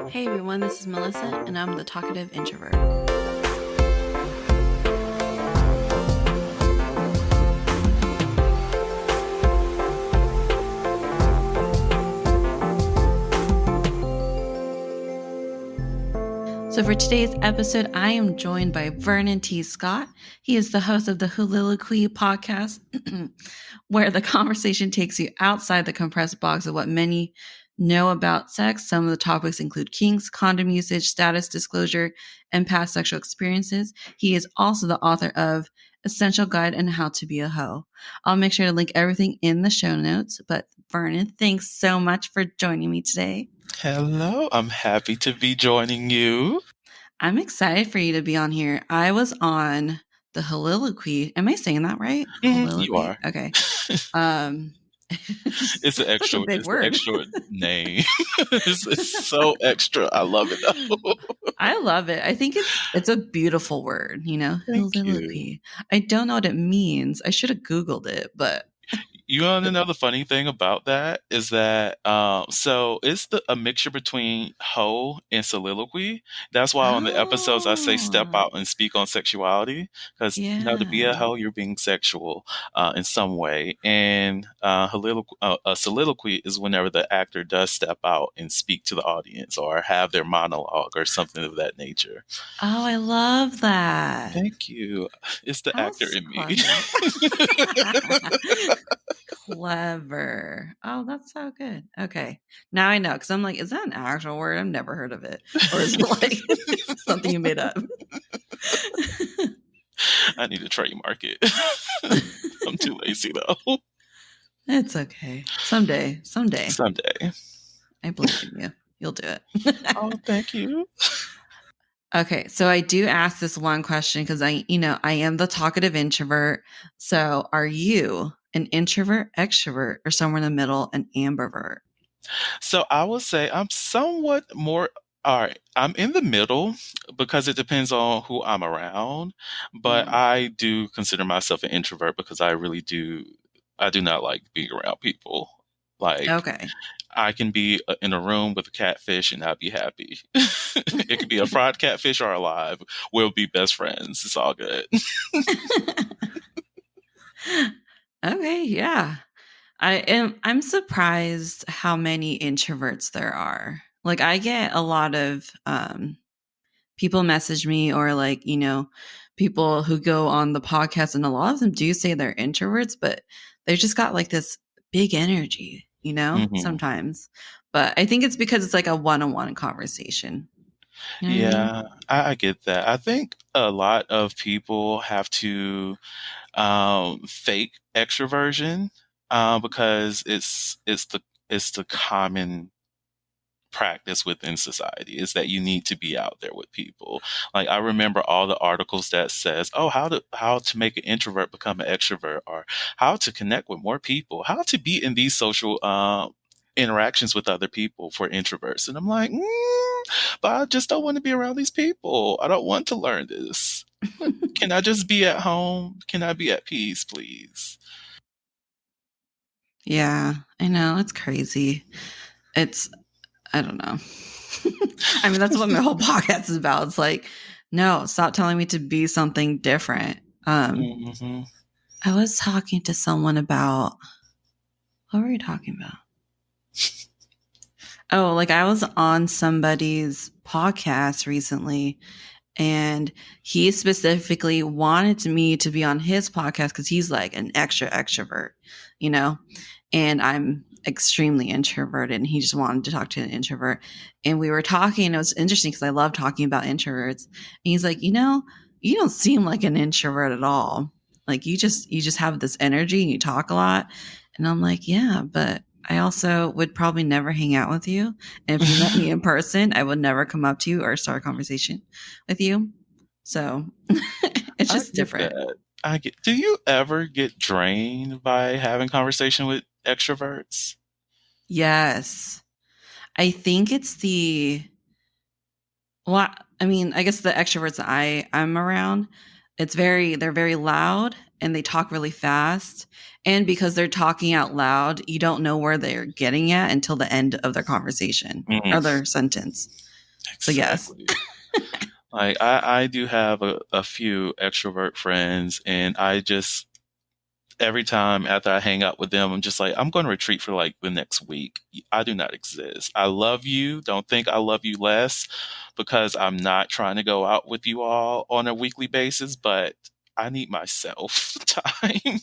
Hey everyone, this is Melissa, and I'm the talkative introvert. So for today's episode, I am joined by Vernon T. Scott. He is the host of the Heauxliloquy Podcast, where the conversation takes you outside the compressed box of what many know about sex. Some of the topics include kinks, condom usage, status disclosure, and past sexual experiences. He is also the author of Essential Guide on How to Be a Hoe. I'll make sure to link everything in the show notes. But Vernon, thanks so much for joining me today. Hello, I'm happy to be joining you. I'm excited for you to be on here. I was on the Heauxliloquy. Am I saying that right? You are. Okay. It's an extra, big word. Extra name. it's so extra. I love it though. I love it. I think it's a beautiful word, you know. Thank Heauxliloquy. you. I don't know what it means. I should have Googled it, but You want to know the funny thing about that is that so it's a mixture between hoe and soliloquy. That's why on the episodes I say step out and speak on sexuality, because to be a hoe, you're being sexual in some way, and a soliloquy is whenever the actor does step out and speak to the audience or have their monologue or something of that nature. Oh, I love that. Thank you. It's the actor in me. Clever. Oh, that's so good. Okay. Now I know, because I'm like, is that an actual word? I've never heard of it. Or is it like something you made up? I need to trademark it. I'm too lazy though. It's okay. Someday. I believe in you. You'll do it. Oh, thank you. Okay, so I do ask this one question because I am the talkative introvert. So are you an introvert, extrovert, or somewhere in the middle, an ambivert? So I would say I'm somewhat more. All right, I'm in the middle because it depends on who I'm around. But I do consider myself an introvert because I do not like being around people. Like, okay. I can be in a room with a catfish and I'd be happy. It could be a fried catfish or alive. We'll be best friends. It's all good. Okay, yeah. I'm surprised how many introverts there are. Like, I get a lot of people message me, or like, people who go on the podcast, and a lot of them do say they're introverts, but they've just got like this big energy, sometimes. But I think it's because it's like a one-on-one conversation. You know what I mean? I get that. I think a lot of people have to fake extroversion because it's the common practice within society is that you need to be out there with people. Like, I remember all the articles that says, oh, how to make an introvert become an extrovert, or how to connect with more people, how to be in these social interactions with other people for introverts. And I'm like, but I just don't want to be around these people. I don't want to learn this. Can I just be at home? Can I be at peace, please? Yeah, I know. It's crazy. I don't know. I mean, that's what my whole podcast is about. It's like, no, stop telling me to be something different. I was talking to someone about, what were we talking about? Oh, like I was on somebody's podcast recently, and he specifically wanted me to be on his podcast because he's like an extrovert, and I'm extremely introverted, and he just wanted to talk to an introvert. And we were talking, and it was interesting because I love talking about introverts. And he's like, you don't seem like an introvert at all. Like you just have this energy and you talk a lot. And I'm like, yeah, but I also would probably never hang out with you. And if you met me in person, I would never come up to you or start a conversation with you. So it's just different. Do you ever get drained by having conversation with extroverts? Yes. I think it's I guess the extroverts that I'm around, they're very loud and they talk really fast. And because they're talking out loud, you don't know where they're getting at until the end of their conversation or their sentence. So yes. Exactly. Like I do have a few extrovert friends, and I just every time after I hang out with them, I'm just like, I'm going to retreat for like the next week. I do not exist. I love you. Don't think I love you less because I'm not trying to go out with you all on a weekly basis, but I need myself time.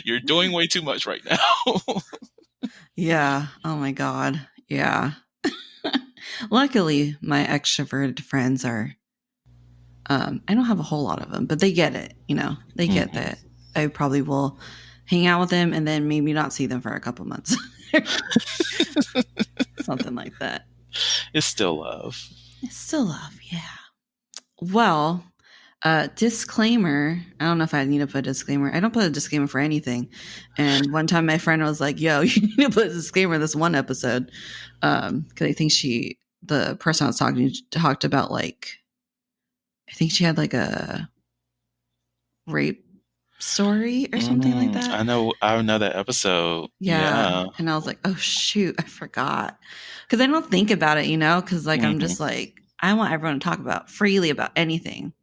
You're doing way too much right now. Yeah. Oh my God. Yeah. Luckily, my extroverted friends are, I don't have a whole lot of them, but they get it. They get Mhm. that I probably will hang out with them and then maybe not see them for a couple months. Something like that. It's still love. It's still love. Yeah. Well, disclaimer. I don't know if I need to put a disclaimer. I don't put a disclaimer for anything. And one time my friend was like, yo, you need to put a disclaimer this one episode. Because I think the person I was talking to talked about like, I think she had like a rape story or something like that. I know that episode. Yeah. Yeah. And I was like, oh, shoot, I forgot. Because I don't think about it, because like I'm Hmm. just like, I want everyone to talk about freely about anything.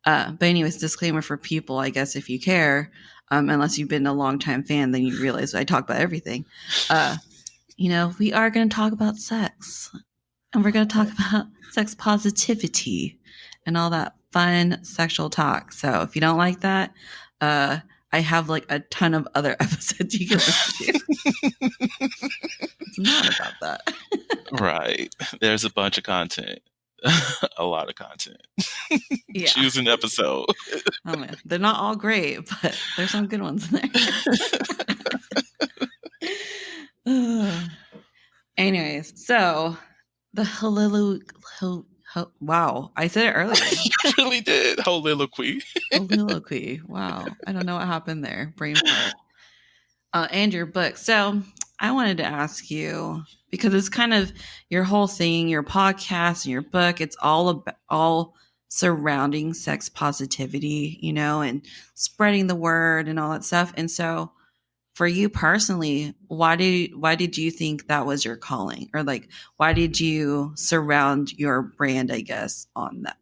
But anyways, disclaimer for people, I guess, if you care, unless you've been a longtime fan, then you realize I talk about everything. We are going to talk about sex, and we're going to talk about sex positivity and all that fun sexual talk. So if you don't like that, I have like a ton of other episodes you can listen to. It's not about that. Right. There's a bunch of content. A lot of content. Yeah. Choose an episode. Oh man, they're not all great, but there's some good ones in there. Anyways, so the wow, I said it earlier. You really did. Heauxliloquy. Heauxliloquy. Wow, I don't know what happened there. Brain fart. And your book. So I wanted to ask you because it's kind of your whole thing, your podcast and your book. It's all surrounding sex positivity, and spreading the word and all that stuff. And so, for you personally, why did you think that was your calling, or like why did you surround your brand, I guess, on that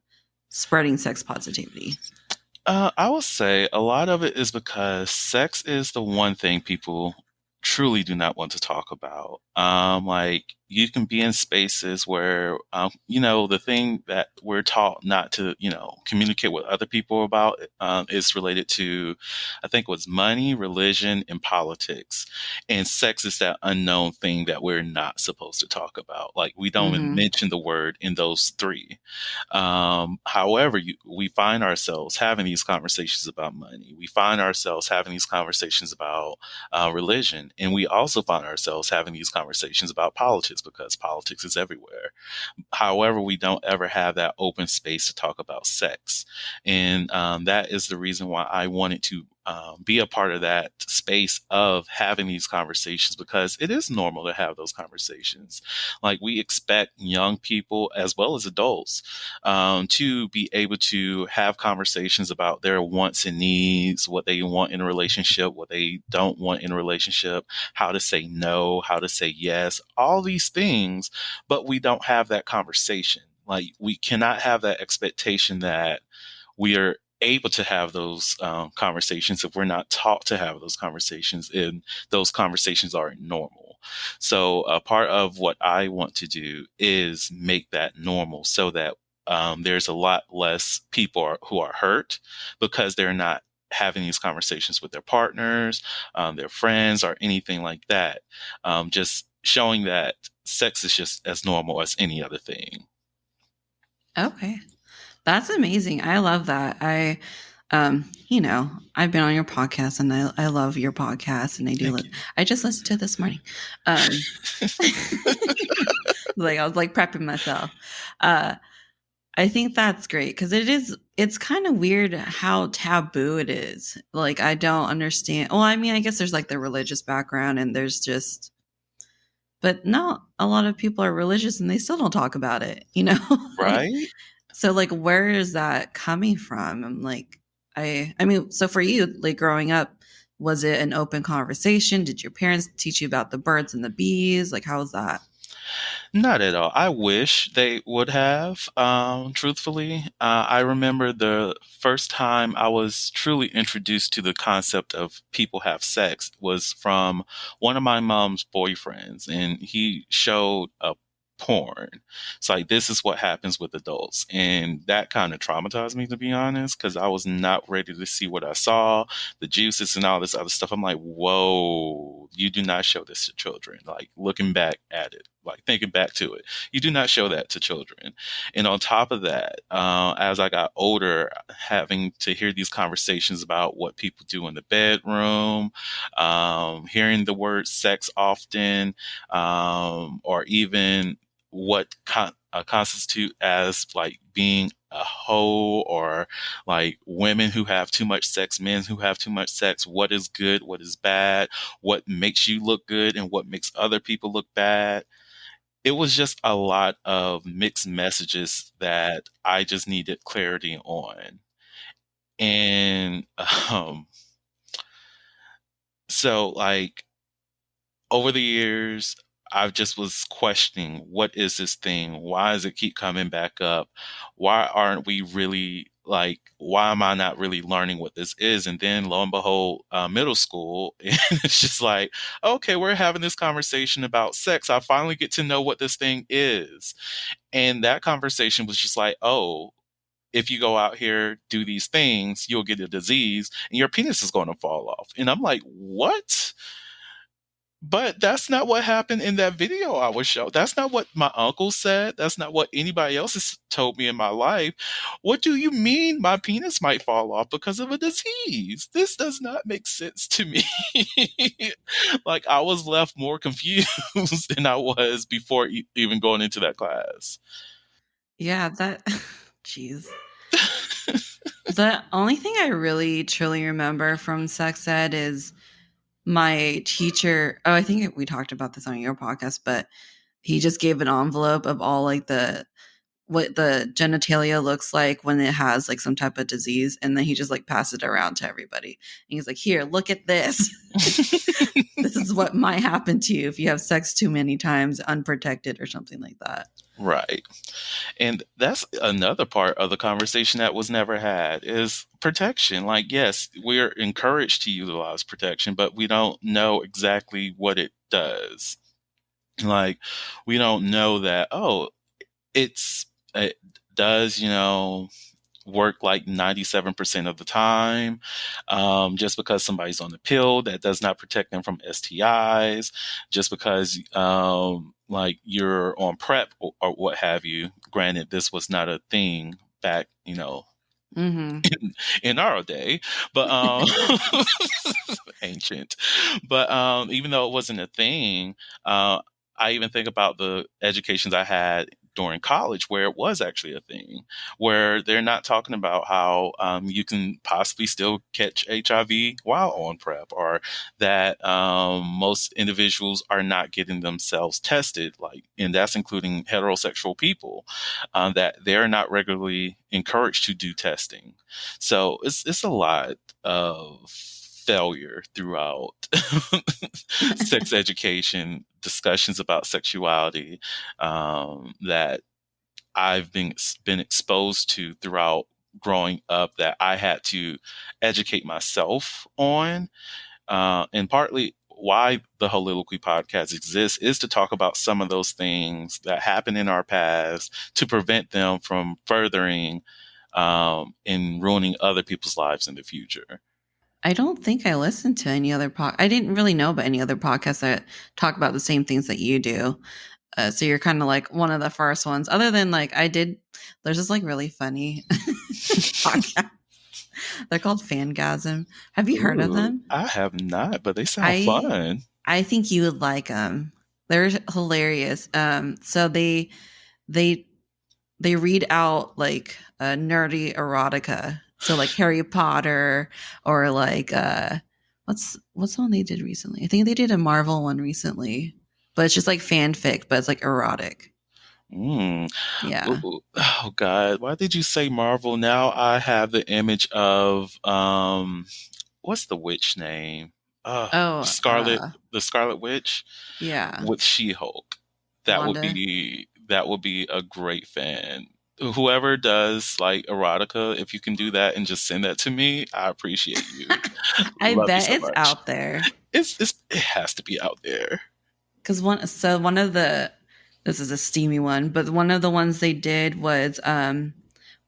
spreading sex positivity? I would say a lot of it is because sex is the one thing people truly do not want to talk about. Like you can be in spaces where, the thing that we're taught not to, communicate with other people about, is related to, I think, was money, religion, and politics. And sex is that unknown thing that we're not supposed to talk about. Like we don't even Mm-hmm. mention the word in those three. However, we find ourselves having these conversations about money. We find ourselves having these conversations about religion. And we also find ourselves having these conversations about politics because politics is everywhere. However, we don't ever have that open space to talk about sex. And that is the reason why I wanted to be a part of that space of having these conversations because it is normal to have those conversations. Like we expect young people as well as adults to be able to have conversations about their wants and needs, what they want in a relationship, what they don't want in a relationship, how to say no, how to say yes, all these things, but we don't have that conversation. Like we cannot have that expectation that we are able to have those conversations if we're not taught to have those conversations and those conversations aren't normal. So a part of what I want to do is make that normal so that there's a lot less people who are hurt because they're not having these conversations with their partners, their friends, or anything like that. Just showing that sex is just as normal as any other thing. Okay. That's amazing. I love that. I've been on your podcast and I love your podcast and Thank you. I just listened to it this morning. Like I was like prepping myself. Uh, I think that's great because it's kind of weird how taboo it is. Like I don't understand. Well, I mean, I guess there's like the religious background and there's just, but not a lot of people are religious and they still don't talk about it, like, Right? so like where is that coming from? I'm like, I mean, so for you, like growing up, was it an open conversation? Did your parents teach you about the birds and the bees? Like how was that? Not at all. I wish they would have, truthfully. I remember the first time I was truly introduced to the concept of people have sex was from one of my mom's boyfriends, and he showed a porn. It's like, this is what happens with adults. And that kind of traumatized me, to be honest, because I was not ready to see what I saw, the juices and all this other stuff. I'm like, whoa, you do not show this to children. Like, looking back at it, like thinking back to it, you do not show that to children. And on top of that, as I got older, having to hear these conversations about what people do in the bedroom, hearing the word sex often, or even what constitute as like being a hoe, or like women who have too much sex, men who have too much sex, what is good, what is bad, what makes you look good and what makes other people look bad. It was just a lot of mixed messages that I just needed clarity on. And so like over the years, I just was questioning, what is this thing? Why does it keep coming back up? Why aren't we really like, why am I not really learning what this is? And then lo and behold, middle school, and it's just like, okay, we're having this conversation about sex. I finally get to know what this thing is. And that conversation was just like, oh, if you go out here, do these things, you'll get a disease and your penis is going to fall off. And I'm like, what? But that's not what happened in that video I was shown. That's not what my uncle said. That's not what anybody else has told me in my life. What do you mean my penis might fall off because of a disease? This does not make sense to me. Like, I was left more confused than I was before even going into that class. Yeah, that, jeez. The only thing I really truly remember from sex ed is my teacher. Oh, I think we talked about this on your podcast, but he just gave an envelope of all like what the genitalia looks like when it has like some type of disease, and then he just like passed it around to everybody. And he's like, "Here, look at this. This is what might happen to you if you have sex too many times unprotected or something like that." Right. And that's another part of the conversation that was never had is protection. Like, yes, we're encouraged to utilize protection, but we don't know exactly what it does. Like, we don't know that, oh, it does, work like 97% of the time. Just because somebody's on the pill, that does not protect them from STIs. Just because, like you're on PrEP or what have you. Granted, this was not a thing back, Mm-hmm. in our day, but ancient. But even though it wasn't a thing, I even think about the educations I had during college where it was actually a thing, where they're not talking about how you can possibly still catch HIV while on PrEP, or that most individuals are not getting themselves tested, like, and that's including heterosexual people, that they're not regularly encouraged to do testing. So it's a lot of failure throughout sex education, discussions about sexuality, that I've been exposed to throughout growing up, that I had to educate myself on, and partly why the Heauxliloquy Podcast exists is to talk about some of those things that happen in our past to prevent them from furthering and ruining other people's lives in the future. I don't think I listened to any other I didn't really know about any other podcasts that talk about the same things that you do. So you're kind of like one of the first ones. Other than like there's this like really funny podcast. They're called Fangasm. Have you heard of Ooh, them? I have not, but they sound I fun. I think you would like them. They're hilarious. So they they read out like nerdy erotica. So like Harry Potter, or like what's the one they did recently? I think they did a Marvel one recently, but it's just like fanfic, but it's like erotic. Mm. Yeah. Ooh, oh God, why did you say Marvel? Now I have the image of what's the witch name? Oh, Scarlet, the Scarlet Witch yeah. with She-Hulk. Wanda. That would be a great fan. Whoever does like erotica, if you can do that and just send that to me, I appreciate you. I Love you bet so it's much. out there. It has to be out there. Because one of the, this is a steamy one, but one of the ones they did was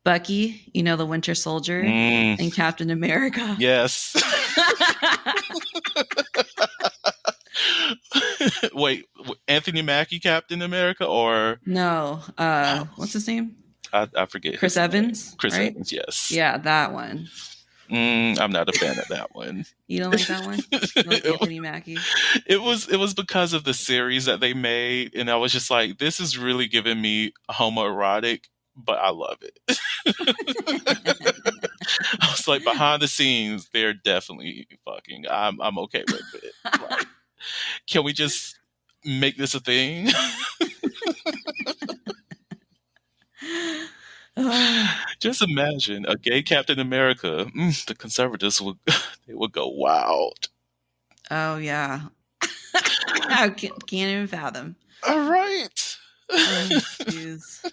Bucky, you know, the Winter Soldier, Mm, and Captain America. yes. Wait, Anthony Mackie, Captain America, or No, oh, what's his name? I forget Chris his name. Evans, Chris right? Evans, yes. Yeah, that one. I'm not a fan of that one. You don't like that one? You like Anthony Mackie? It was because of the series that they made, and I was just like, this is really giving me homoerotic, but I love it. I was like, behind the scenes, they're definitely fucking. I'm okay with it. Like, can we just make this a thing? Just imagine a gay Captain America. The conservatives would they would go wild. Oh yeah, I can't even fathom. All right. Oh, jeez.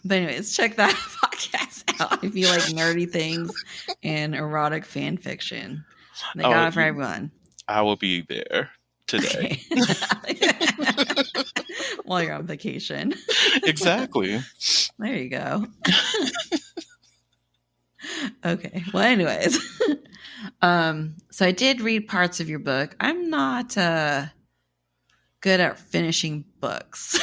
But anyways, check that podcast out if you like nerdy things and erotic fan fiction. They got it for everyone. I will be there today. Okay. While you're on vacation. Exactly. There you go. Okay. Well, anyways. So I did read parts of your book. I'm not good at finishing books.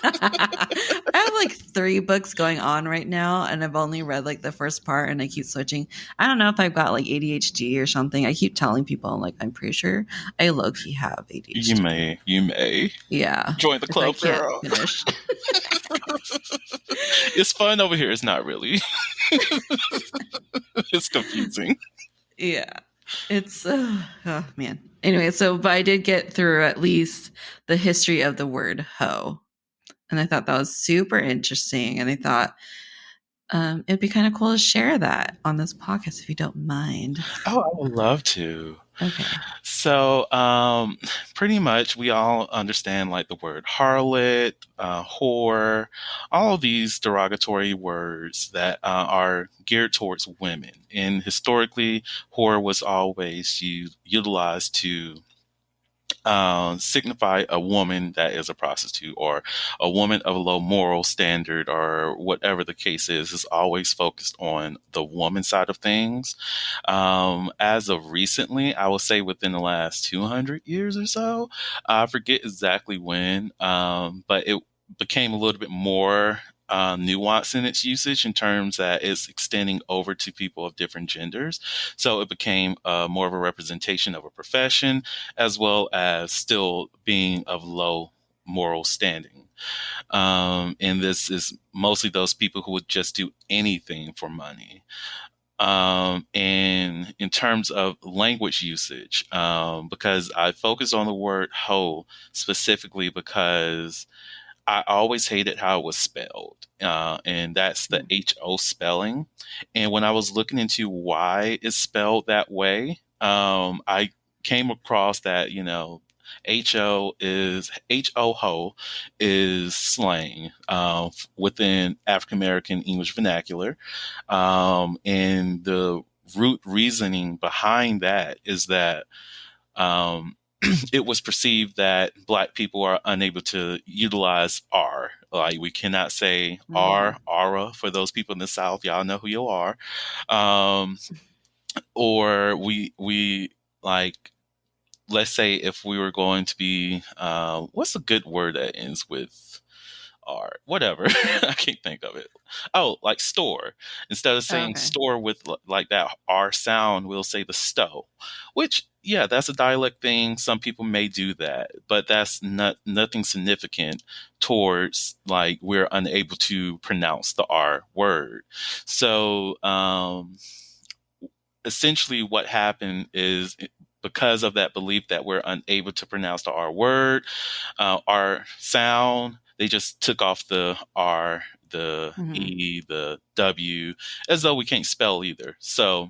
I have like 3 books going on right now, and I've only read like the first part, and I keep switching. I don't know if I've got like ADHD or something. I keep telling people, like, I'm pretty sure I low-key have ADHD. You may. Yeah. Join the club, girl. Finish. It's fun over here. It's not really. It's confusing. Yeah. It's, oh man. Anyway, but I did get through at least the history of the word hoe. And I thought that was super interesting. And I thought it'd be kind of cool to share that on this podcast if you don't mind. Oh, I would love to. Okay. So, pretty much we all understand like the word harlot, whore, all of these derogatory words that are geared towards women. And historically, whore was always utilized to signify a woman that is a prostitute or a woman of a low moral standard or whatever the case is always focused on the woman side of things. As of recently, I will say within the last 200 years or so, I forget exactly when, but it became a little bit more nuance in its usage in terms that it's extending over to people of different genders. So it became more of a representation of a profession as well as still being of low moral standing. And this is mostly those people who would just do anything for money. And in terms of language usage, because I focus on the word hoe specifically because I always hated how it was spelled, and that's the HO spelling. And when I was looking into why it's spelled that way, I came across that, HO ho is slang within African American English vernacular. And the root reasoning behind that is that it was perceived that Black people are unable to utilize R. Like we cannot say R, aura for those people in the South. Y'all know who you are. Or we like, let's say if we were going to be, what's a good word that ends with R? Whatever. I can't think of it. Oh, like store. Instead of saying store with like that R sound, we'll say the stow, which, yeah, that's a dialect thing. Some people may do that, but that's nothing significant towards like we're unable to pronounce the R word. So essentially what happened is because of that belief that we're unable to pronounce the R word, R sound, they just took off the R, the E, the W, as though we can't spell either. So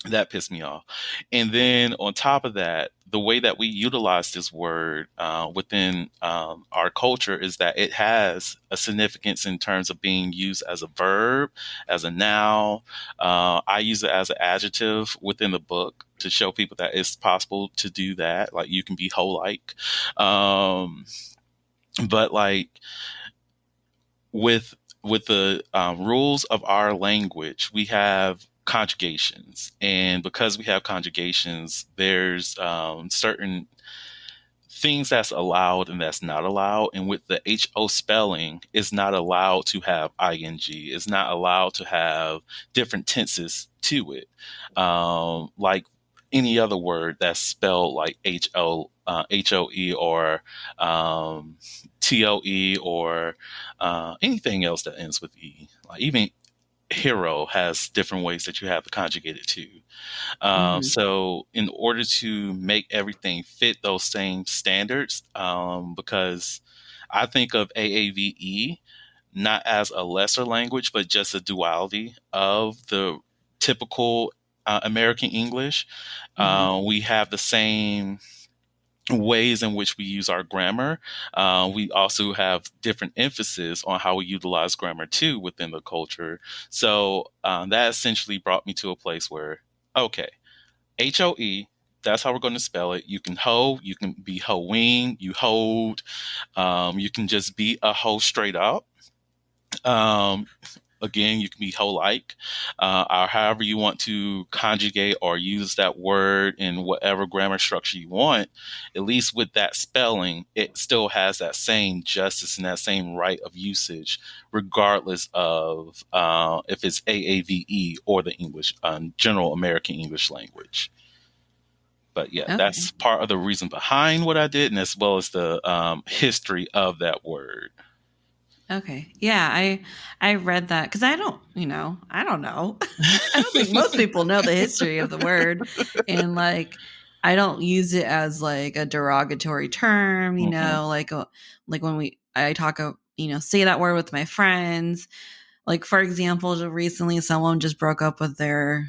That pissed me off. And then on top of that, the way that we utilize this word within our culture is that it has a significance in terms of being used as a verb, as a noun. I use it as an adjective within the book to show people that it's possible to do that. Like you can be whole like. But like with the rules of our language, we have conjugations, and because we have conjugations, there's certain things that's allowed and that's not allowed. And with the HO spelling, it's not allowed to have ing. It's not allowed to have different tenses to it, like any other word that's spelled like HOE or TOE or anything else that ends with E. Like even hero has different ways that you have to conjugate it to. So in order to make everything fit those same standards, because I think of AAVE not as a lesser language, but just a duality of the typical American English. We have the same ways in which we use our grammar. We also have different emphasis on how we utilize grammar too within the culture. So that essentially brought me to a place where, okay, HOE, that's how we're going to spell it. You can hoe, you can be hoeing, you hold, you can just be a hoe straight up. Again, you can be whole like, or however you want to conjugate or use that word in whatever grammar structure you want. At least with that spelling, it still has that same justice and that same right of usage, regardless of if it's AAVE or the English, general American English language. But yeah, that's part of the reason behind what I did, and as well as the history of that word. Okay. Yeah, I read that because I don't know. I don't think most people know the history of the word, and like I don't use it as like a derogatory term. Like when I talk, say that word with my friends. Like for example, recently someone just broke up with their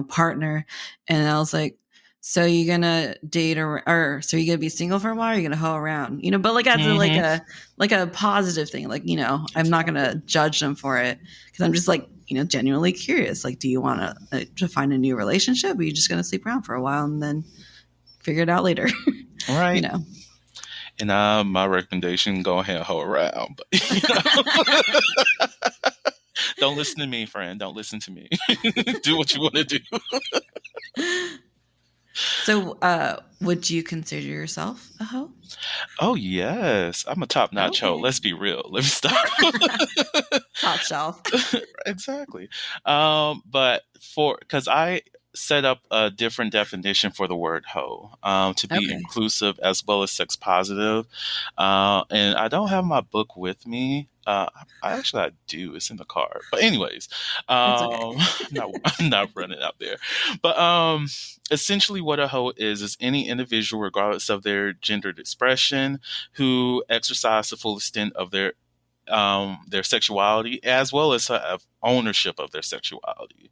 partner, and I was like, so you gonna date or so you gonna be single for a while? Or you gonna hoe around? But like as a positive thing. Like I'm not gonna judge them for it because I'm just like genuinely curious. Like, do you want to find a new relationship? Or are you just gonna sleep around for a while and then figure it out later? Right. And my recommendation: go ahead and hoe around. But, don't listen to me, friend. Don't listen to me. Do what you want to do. So, would you consider yourself a hoe? Oh yes, I'm a top-notch hoe. Let's be real. Let me stop. Top shelf. Exactly. But because I set up a different definition for the word hoe to be inclusive as well as sex positive, and I don't have my book with me. I do. It's in the car. But anyways, I'm not running out there. But essentially what a hoe is any individual, regardless of their gendered expression, who exercise the full extent of their sexuality as well as have ownership of their sexuality.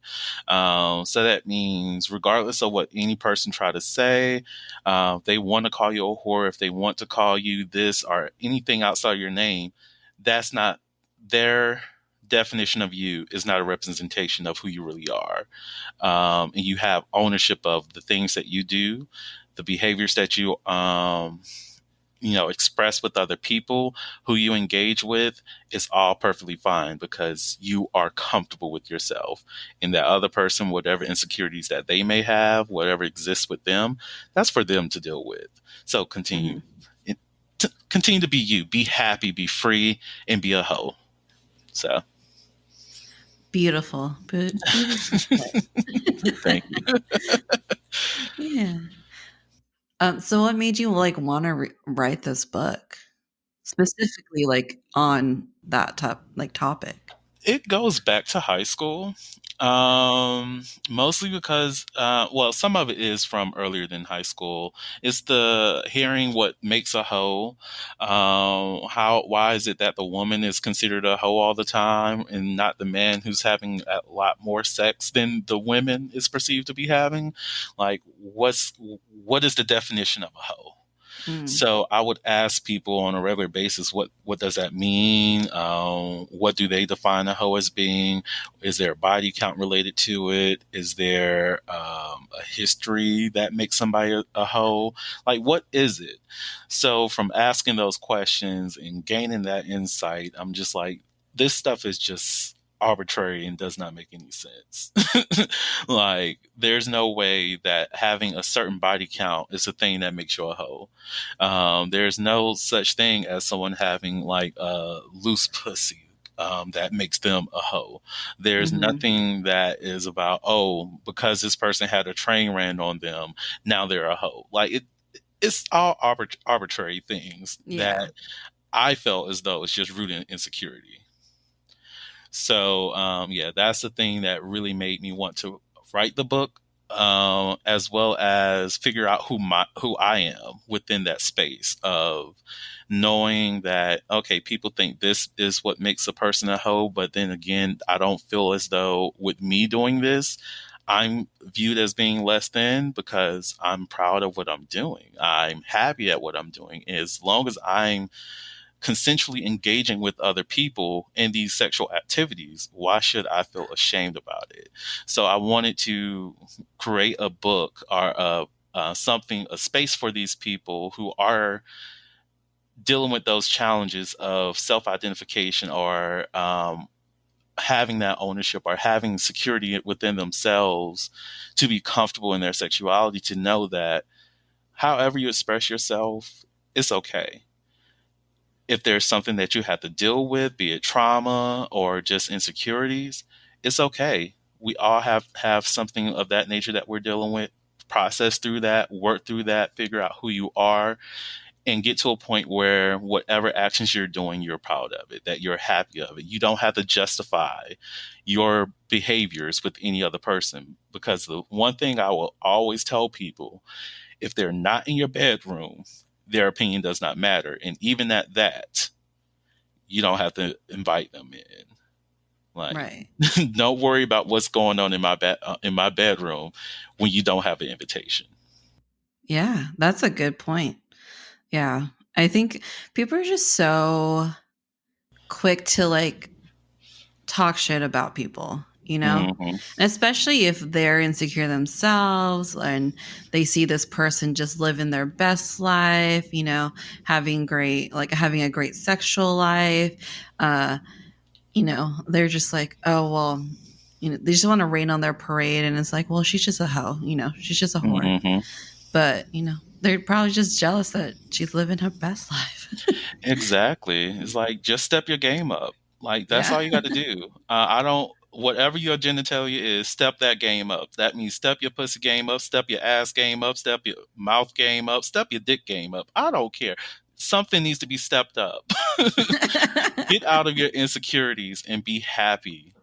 So that means regardless of what any person try to say, if they want to call you a whore, if they want to call you this or anything outside your name, that's not their definition of you, is not a representation of who you really are. And you have ownership of the things that you do, the behaviors that you express with other people, who you engage with. Is all perfectly fine because you are comfortable with yourself. And that other person, whatever insecurities that they may have, whatever exists with them, that's for them to deal with. So continue. Continue to be you. Be happy, be free, and be a hoe. So beautiful. Thank you. Yeah. So what made you like want to write this book specifically, like on that topic? It goes back to high school. Mostly because, well, some of it is from earlier than high school. It's the hearing what makes a hoe. Why is it that the woman is considered a hoe all the time and not the man who's having a lot more sex than the women is perceived to be having? Like, what is the definition of a hoe? Mm. So I would ask people on a regular basis, what does that mean? What do they define a hoe as being? Is there a body count related to it? Is there a history that makes somebody a hoe? Like, what is it? So from asking those questions and gaining that insight, I'm just like, this stuff is just arbitrary and does not make any sense. Like, there's no way that having a certain body count is a thing that makes you a hoe. There's no such thing as someone having like a loose pussy. That makes them a hoe. There's Hmm. nothing that is about, oh, because this person had a train ran on them, now they're a hoe. Like it's all arbitrary things Yeah. that I felt as though it's just rooted in insecurity. So yeah, that's the thing that really made me want to write the book, as well as figure out who I am within that space of knowing that okay, people think this is what makes a person a hoe, but then again, I don't feel as though with me doing this, I'm viewed as being less than because I'm proud of what I'm doing. I'm happy at what I'm doing. As long as I'm consensually engaging with other people in these sexual activities, why should I feel ashamed about it? So I wanted to create a book or a space for these people who are dealing with those challenges of self-identification or having that ownership or having security within themselves to be comfortable in their sexuality, to know that however you express yourself, it's okay. If there's something that you have to deal with, be it trauma or just insecurities, it's okay. We all have something of that nature that we're dealing with. Process through that, work through that, figure out who you are, and get to a point where whatever actions you're doing, you're proud of it, that you're happy of it. You don't have to justify your behaviors with any other person, because the one thing I will always tell people, if they're not in your bedroom, their opinion does not matter. And even at that, you don't have to invite them in. Like, Right. don't worry about what's going on in my bedroom when you don't have an invitation. Yeah, that's a good point. Yeah. I think people are just so quick to like talk shit about people, you know? Hmm. And especially if they're insecure themselves and they see this person just living their best life, you know, having a great sexual life. Uh, they're just like, oh, well, they just want to rain on their parade. And it's like, well, she's just a hoe, she's just a whore. Hmm. But, they're probably just jealous that she's living her best life. Exactly. It's like, just step your game up. Like, that's Yeah. all you got to do. I don't, whatever your genitalia is, step that game up. That means step your pussy game up, step your ass game up, step your mouth game up, step your dick game up. I don't care. Something needs to be stepped up. Get out of your insecurities and be happy.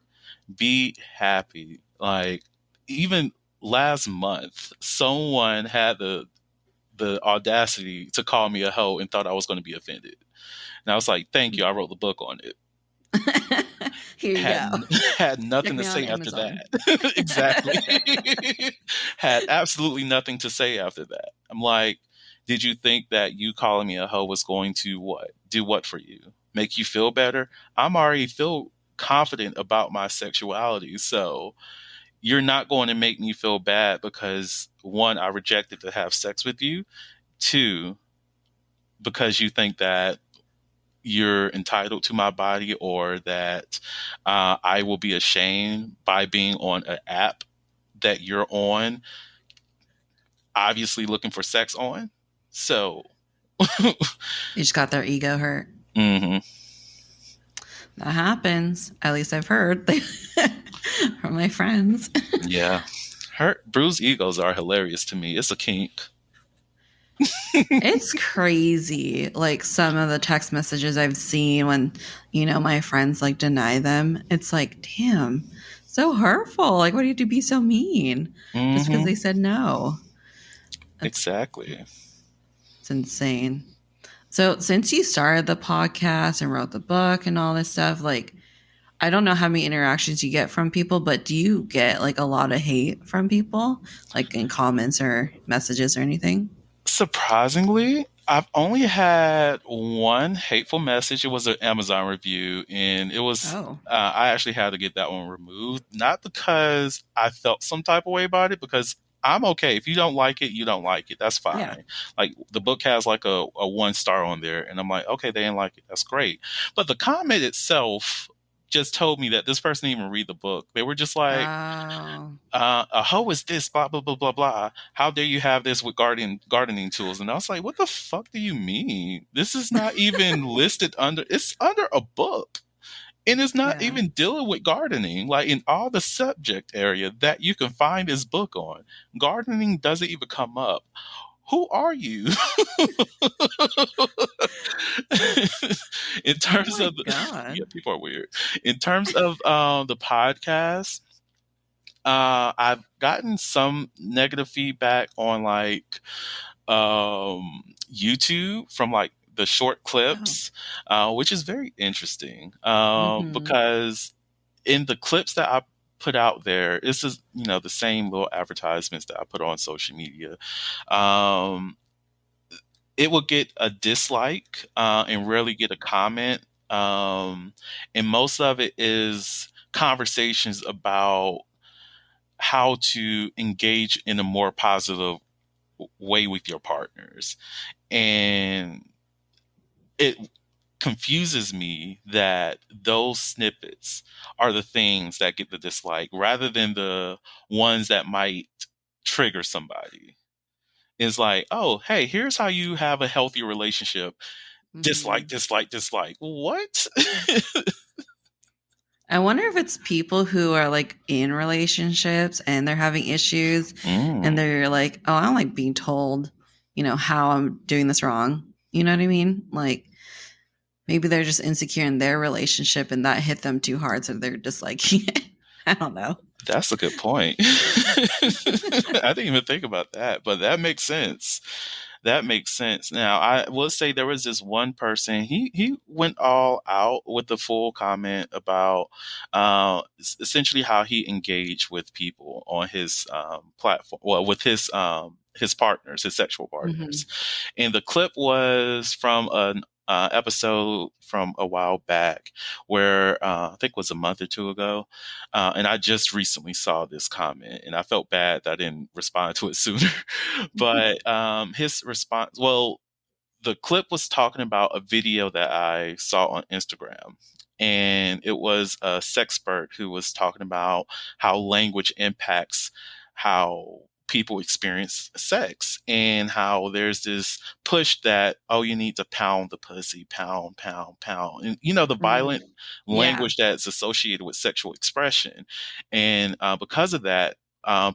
Be happy. Like, even last month, someone had the audacity to call me a hoe and thought I was going to be offended. And I was like, "Thank you. I wrote the book on it." Here you Had go. had Check nothing to me out on say after Amazon. that. Exactly. Had absolutely nothing to say after that. I'm like, did you think that you calling me a hoe was going to what? Do what for you? Make you feel better? I'm already feel confident about my sexuality. So you're not going to make me feel bad because one, I rejected to have sex with you. Two, because you think that you're entitled to my body, or that I will be ashamed by being on an app that you're on, obviously looking for sex on. So, You just got their ego hurt. hmm, That happens. At least I've heard from my friends. yeah, hurt bruised egos are hilarious to me. It's a kink. It's crazy. Like some of the text messages I've seen when, my friends like deny them. It's like, damn, so hurtful. Like, why do you have to be so mean just because Hmm. they said no? That's Exactly. it's insane. So, since you started the podcast and wrote the book and all this stuff, like, I don't know how many interactions you get from people, but do you get like a lot of hate from people, like in comments or messages or anything? Surprisingly, I've only had one hateful message. It was an Amazon review, and it was Oh, I actually had to get that one removed, not because I felt some type of way about it, because I'm okay. If you don't like it, you don't like it. That's yeah. fine. Like the book has like a 1 star on there, and I'm like, okay, they didn't like it. That's great. But the comment itself just told me that this person didn't even read the book. They were just like, Oh, a hoe is this, blah, blah, blah, blah, blah. How dare you have this with gardening tools? And I was like, what the fuck do you mean? This is not even listed under, it's under a book. And it's not yeah. even dealing with gardening, like in all the subject area that you can find this book on. Gardening doesn't even come up. Who are you? In Oh terms my of yeah, God. people are weird. In terms of the podcast, I've gotten some negative feedback on like YouTube from like the short Oh. clips, which is very interesting Mm-hmm. because in the clips that I put out there, this is the same little advertisements that I put on social media. Um, it will get a dislike and rarely get a comment, and most of it is conversations about how to engage in a more positive way with your partners. And it confuses me that those snippets are the things that get the dislike rather than the ones that might trigger somebody. It's like, oh, hey, here's how you have a healthy relationship. Dislike, Mm-hmm. dislike, dislike. What? I wonder if it's people who are like in relationships and they're having issues and Mm, they're like, oh, I don't like being told, how I'm doing this wrong. You know what I mean? Like maybe they're just insecure in their relationship and that hit them too hard. So they're disliking it. I don't know. that's a good point. I didn't even think about that, but that makes sense. That makes sense. Now, I will say there was this one person. He went all out with the full comment about essentially how he engaged with people on his platform. Well, with his partners, his sexual Mm-hmm. partners, and the clip was from an episode from a while back, where I think it was a month or two ago, and I just recently saw this comment, and I felt bad that I didn't respond to it sooner. But his response, well, the clip was talking about a video that I saw on Instagram. And it was a sexpert who was talking about how language impacts how people experience sex, and how there's this push that, oh, you need to pound the pussy, pound, pound, pound. And, the Mm. violent Yeah. language that's associated with sexual expression. And because of that,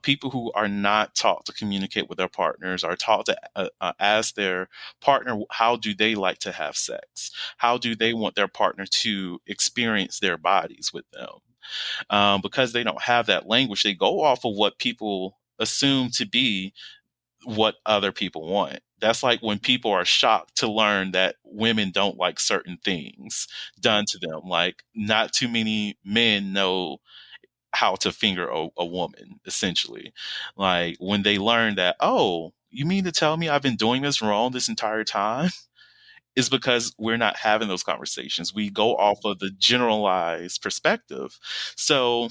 people who are not taught to communicate with their partners are taught to ask their partner, how do they like to have sex? How do they want their partner to experience their bodies with them? Because they don't have that language, they go off of what people assume to be what other people want. That's like when people are shocked to learn that women don't like certain things done to them. Like, not too many men know how to finger a woman, essentially. Like, when they learn that, oh, you mean to tell me I've been doing this wrong this entire time? Is because we're not having those conversations. We go off of the generalized perspective. So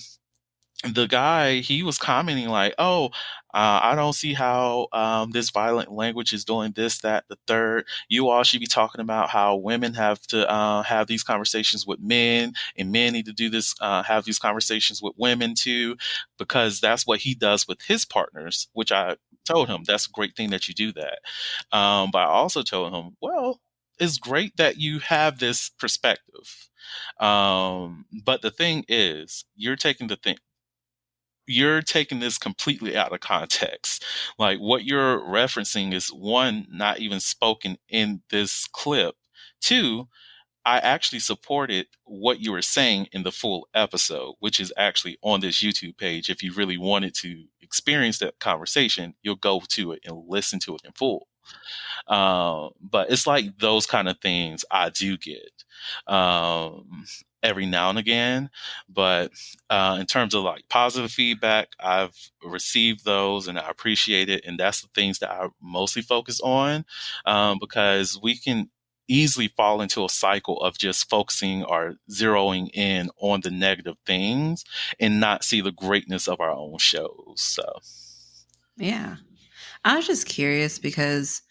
the guy, he was commenting like, oh, I don't see how this violent language is doing this, that, the third. You all should be talking about how women have to have these conversations with men, and men need to do this, have these conversations with women too, because that's what he does with his partners, which I told him, that's a great thing that you do that. But I also told him, well, it's great that you have this perspective. But the thing is, you're taking this completely out of context. Like, what you're referencing is, one, not even spoken in this clip. Two, I actually supported what you were saying in the full episode, which is actually on this YouTube page. If you really wanted to experience that conversation, you'll go to it and listen to it in full. But it's like those kind of things I do get every now and again. But in terms of like positive feedback, I've received those and I appreciate it. And that's the things that I mostly focus on because we can easily fall into a cycle of just focusing or zeroing in on the negative things and not see the greatness of our own shows. So, Yeah. I was just curious because,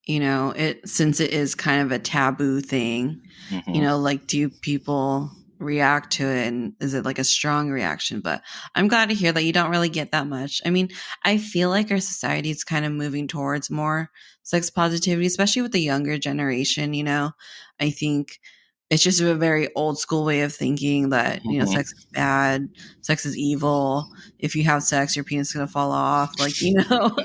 you know, since it is kind of a taboo thing, you mhm. know, like do people react to it and is it like a strong reaction? But I'm glad to hear that you don't really get that much. I mean, I feel like our society is kind of moving towards more sex positivity, especially with the younger generation, you know. I think it's just a very old school way of thinking that, you know, Mhm. sex is bad, sex is evil. If you have sex, your penis is going to fall off, like, you know.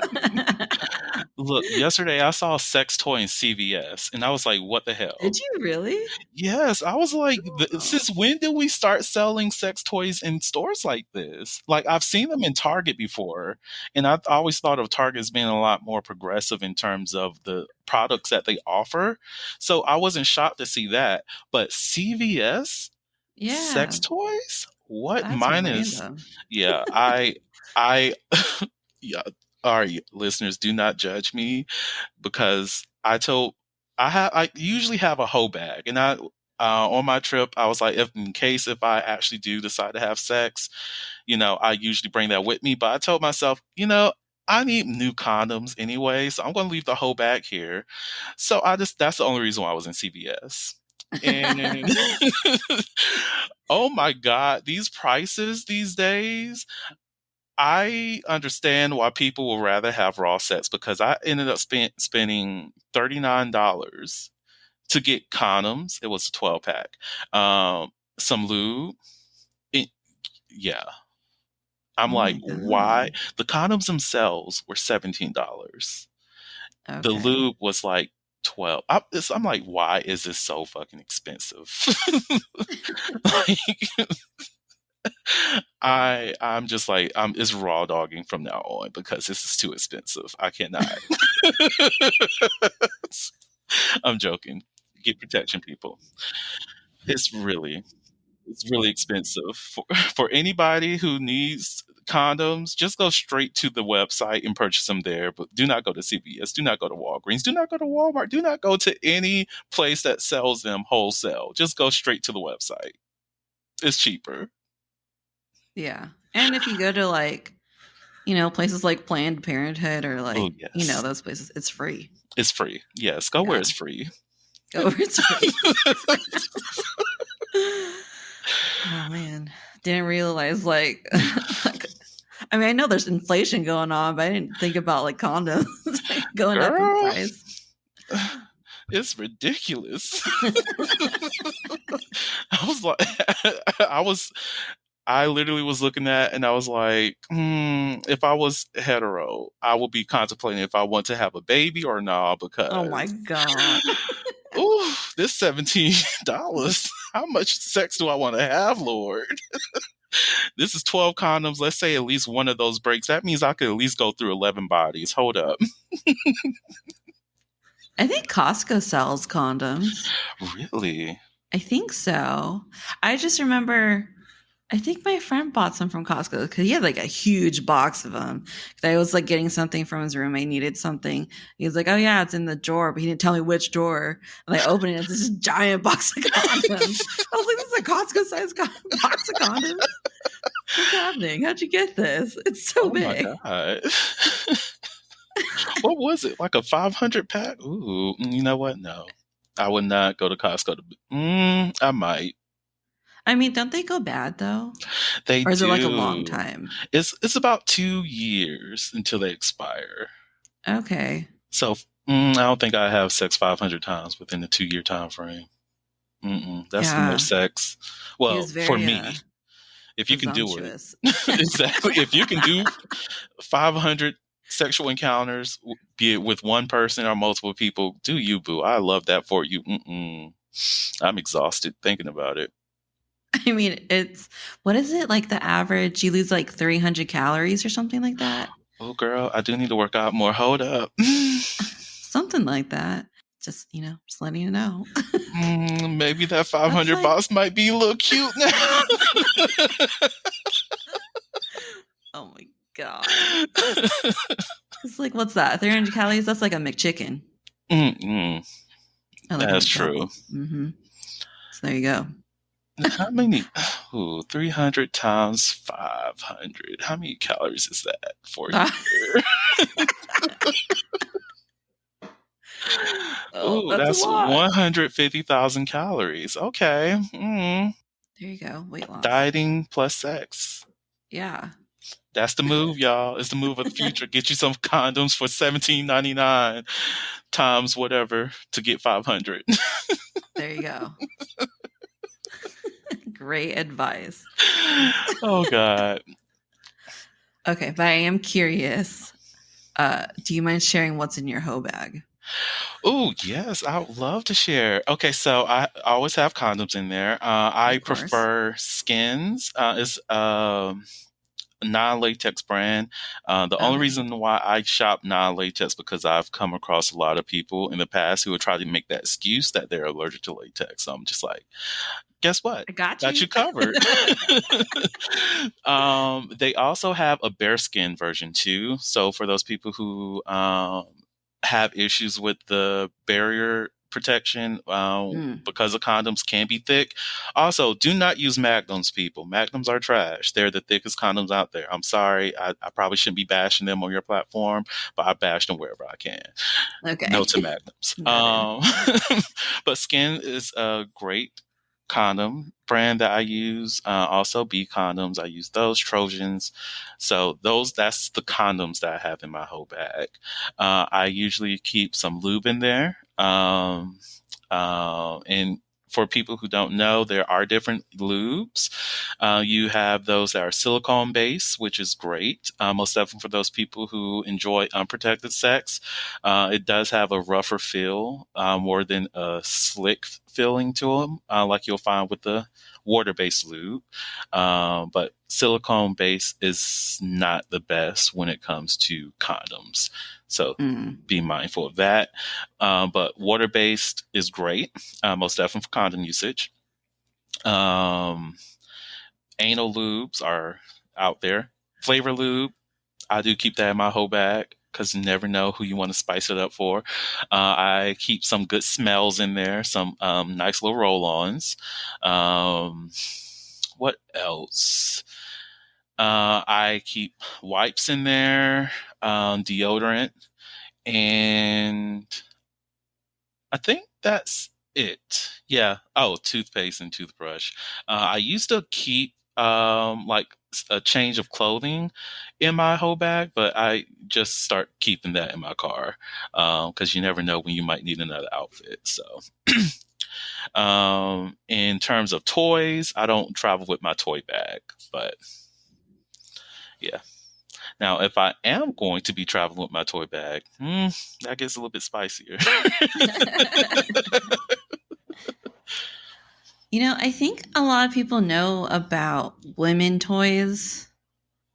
Look, yesterday I saw a sex toy in CVS and I was like, what the hell? Did you really? Yes, I was like, Oh. since when did we start selling sex toys in stores like this? Like, I've seen them in Target before, and I've always thought of Target as being a lot more progressive in terms of the products that they offer. So I wasn't shocked to see that. But CVS sex Yeah, toys? What? that's Mine is, random. yeah, I, yeah, all right, listeners, do not judge me because I usually have a hoe bag, and on my trip I was like, if in case if I actually do decide to have sex, I usually bring that with me. But I told myself, I need new condoms anyway, so I'm going to leave the hoe bag here. So that's the only reason why I was in CVS. And oh my God, these prices these days. I understand why people would rather have raw sex because I ended up spending $39 to get condoms. It was a 12 pack. Some lube. It- yeah. I'm Oh like, my why? god. The condoms themselves were $17. The Okay. lube was like 12. I'm like, why is this so fucking expensive? Like, I'm just like it's raw dogging from now on because this is too expensive. I cannot. I'm joking. Get protection, people. It's really it's really expensive for anybody who needs condoms. Just go straight to the website and purchase them there. But do not go to CVS. Do not go to Walgreens. Do not go to Walmart. Do not go to any place that sells them wholesale. Just go straight to the website. It's cheaper. Yeah. And if you go to like, you know, places like Planned Parenthood or Oh like, you know, yes, those places, it's free. it's free. Yes, go where Yeah. it's free. Go where it's free. Oh man. Didn't realize like, like I mean, I know there's inflation going on, but I didn't think about like condoms like, going up in Girl, price. it's ridiculous. I was like, I was, I literally was looking at, and I was like, if I was hetero, I would be contemplating if I want to have a baby or not Oh my because, god. ooh, this $17. How much sex do I want to have, Lord? This is 12 condoms. Let's say at least one of those breaks. That means I could at least go through 11 bodies. Hold up. I think Costco sells condoms. Really? I think so. I just remember I think my friend bought some from Costco because he had like a huge box of them. 'Cause I was like getting something from his roommate, needed something. He was like, "Oh yeah, it's in the drawer," but he didn't tell me which drawer. And I opened it, it's this giant box of condoms. I was like, "This is a Costco sized box of condoms. What's happening? How'd you get this? It's so Oh my big." God. What was it? Like a 500 pack? Ooh, you know what? No. I would not go to Costco to. I might. I mean, don't they go bad though, They or is it like a long do. time? It's about 2 years until they expire. Okay, So I don't think I have sex 500 times within the 2 year time frame. That's too much yeah, sex. he Well, was for very me, if you can do it, presumptuous. exactly. If you can do 500 sexual encounters, be it with one person or multiple people, do you, boo? I love that for you. I'm exhausted thinking about it. I mean, it's what is it like the average? You lose like 300 calories or something like that. Oh, girl, I do need to work out more. Hold up. Something like that. Just, just letting you know. Maybe that That's 500 like, boss might be a little cute now. oh my God. It's like, what's that? 300 calories? That's like a McChicken. Mm-mm. Or like a That's true. McDouble. So there you go. How many? Ooh, 300 times 500. How many calories is that for a year? Oh, Ooh, that's a that's lot. 150,000 calories. Okay. There you go. Weight loss. Dieting plus sex. Yeah. That's the move, y'all. It's the move of the future. Get you some condoms for $17.99 times whatever to get 500. There you go. Great advice. Oh, God. Okay, but I am curious. Do you mind sharing what's in your hoe bag? Oh, yes, I would love to share. Okay, so I always have condoms in there. I Of course. prefer Skins. It's non-latex brand. The only Okay. reason why I shop non-latex because I've come across a lot of people in the past who would try to make that excuse that they're allergic to latex. So I'm just like, guess what? I got Got you. you covered. They also have a bearskin version too. So for those people who have issues with the barrier protection because the condoms can be thick. Also, do not use Magnums, people. Magnums are trash. They're the thickest condoms out there. I'm sorry. I probably shouldn't be bashing them on your platform, but I bash them wherever I can. No Okay. to Magnums. Noted. But Skin is a great condom brand that I use. Also, B condoms. I use those Trojans. So that's the condoms that I have in my whole bag. I usually keep some lube in there. And for people who don't know, there are different lubes. You have those that are silicone based, which is great. Most definitely for those people who enjoy unprotected sex. It does have a rougher feel, more than a slick feeling to them, like you'll find with the water-based lube. But silicone-based is not the best when it comes to condoms. So be mindful of that. But water-based is great, most definitely for condom usage. Anal lubes are out there. Flavor lube, I do keep that in my whole bag because you never know who you want to spice it up for. I keep some good smells in there, some nice little roll-ons. What else? I keep wipes in there, deodorant, and I think that's it. Yeah. Oh, toothpaste and toothbrush. I used to keep like a change of clothing in my whole bag, but I just start keeping that in my car because you never know when you might need another outfit. So, in terms of toys, I don't travel with my toy bag, but yeah. Now, if I am going to be traveling with my toy bag, that gets a little bit spicier. I think a lot of people know about women toys,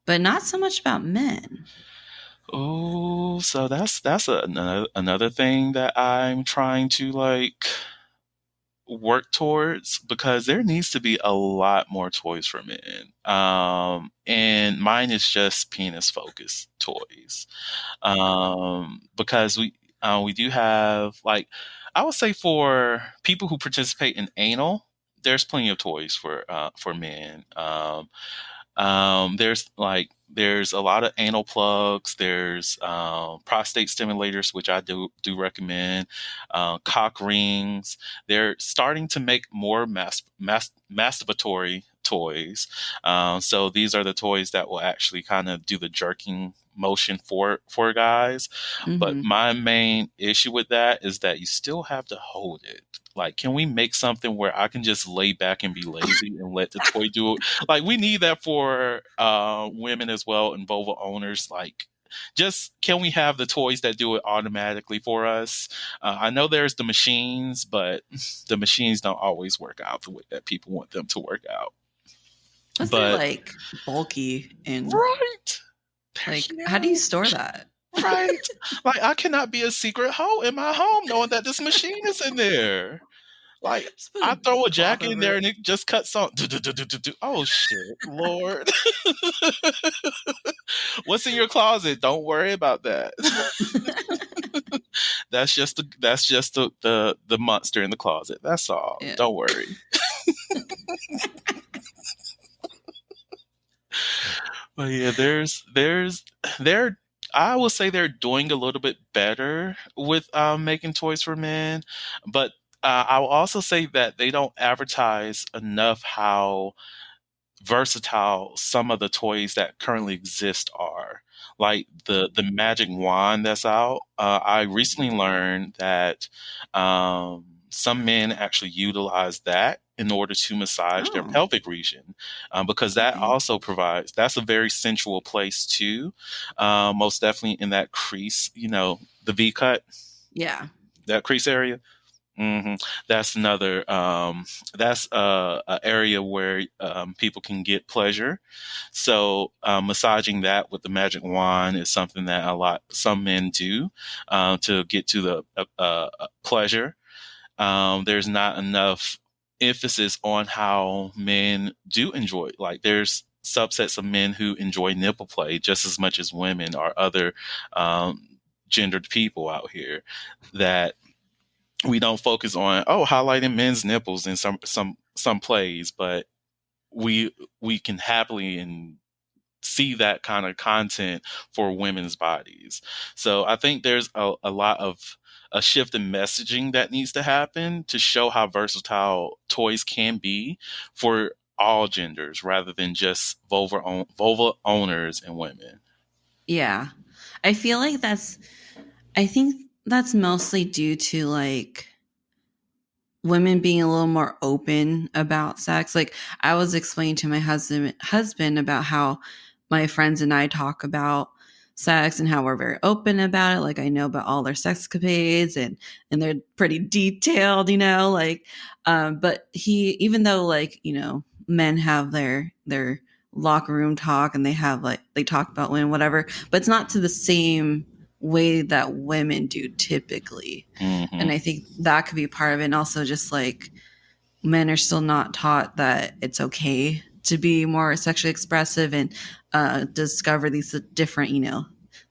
but not so much about men. Oh, so that's another thing that I'm trying to like work towards because there needs to be a lot more toys for men. And mine is just penis focused toys. Because we do have like I would say for people who participate in anal, there's plenty of toys for men. There's a lot of anal plugs. There's prostate stimulators, which I do recommend. Cock rings. They're starting to make more masturbatory toys. So these are the toys that will actually kind of do the jerking motion for guys. But my main issue with that is that you still have to hold it. Like, can we make something where I can just lay back and be lazy and let the toy do it? Like, we need that for women as well and vulva owners. Like, just can we have the toys that do it automatically for us? I know there's the machines, but the machines don't always work out the way that people want them to work out. Plus, they're But like bulky and right, they're like, how do you store huge. that? Right, like I cannot be a secret hoe in my home knowing that this machine is in there. Like Just put I a throw a cloth jack in over there it. and it just cuts on. Oh shit, Lord. What's in your closet? Don't worry about that. That's just the monster in the closet. That's all. Yeah. Don't worry. But yeah, there I will say they're doing a little bit better with making toys for men, but I will also say that they don't advertise enough how versatile some of the toys that currently exist are. Like the magic wand that's out. I recently learned that some men actually utilize that in order to massage their Oh, pelvic region, because that okay. also provides that's a very sensual place too. Most definitely in that crease, the V cut, Yeah. that crease area. hmm That's another. That's a area where people can get pleasure. So massaging that with the magic wand is something that some men do to get to the pleasure. There's not enough emphasis on how men do enjoy. Like there's subsets of men who enjoy nipple play just as much as women or other gendered people out here that we don't focus on highlighting men's nipples in some plays, but we can happily and see that kind of content for women's bodies. So I think there's a lot of a shift in messaging that needs to happen to show how versatile toys can be for all genders rather than just vulva owners and women. Yeah. I feel like I think that's mostly due to like women being a little more open about sex. Like I was explaining to my husband about how my friends and I talk about sex and how we're very open about it. Like I know about all their sex capades and they're pretty detailed, like but he even though like, men have their locker room talk and they have like they talk about women, whatever, but it's not to the same way that women do typically. hmm And I think that could be part of it. And also just like men are still not taught that it's okay to be more sexually expressive and discover these different,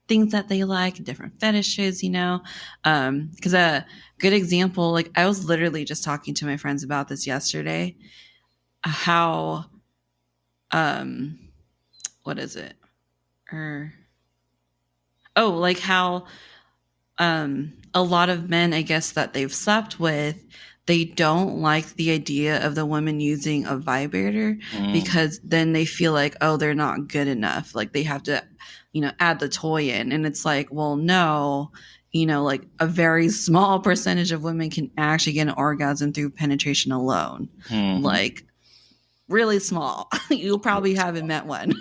things that they like, different fetishes, because a good example, like I was literally just talking to my friends about this yesterday, how, um, what is it? Or, like how a lot of men, I guess, that they've slept with, they don't like the idea of the woman using a vibrator hmm because then they feel like, oh, they're not good enough. Like they have to, add the toy in. And it's like, well, no, like a very small percentage of women can actually get an orgasm through penetration alone. hmm Like really small. You probably haven't met one.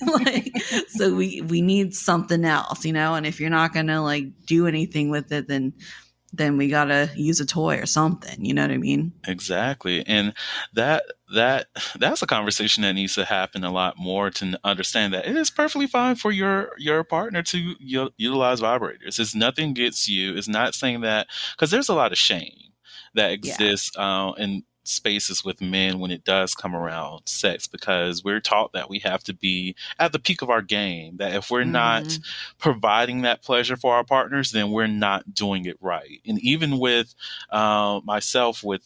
Like so we need something else, and if you're not gonna like do anything with it, then we gotta use a toy or something, you know what I mean? Exactly. And that that that's a conversation that needs to happen a lot more to understand that it is perfectly fine for your partner to utilize vibrators. It's nothing gets you. It's not saying that because there's a lot of shame that Yeah. exists in spaces with men when it does come around sex because we're taught that we have to be at the peak of our game, that if we're not Hmm. providing that pleasure for our partners, then we're not doing it right. And even with myself, with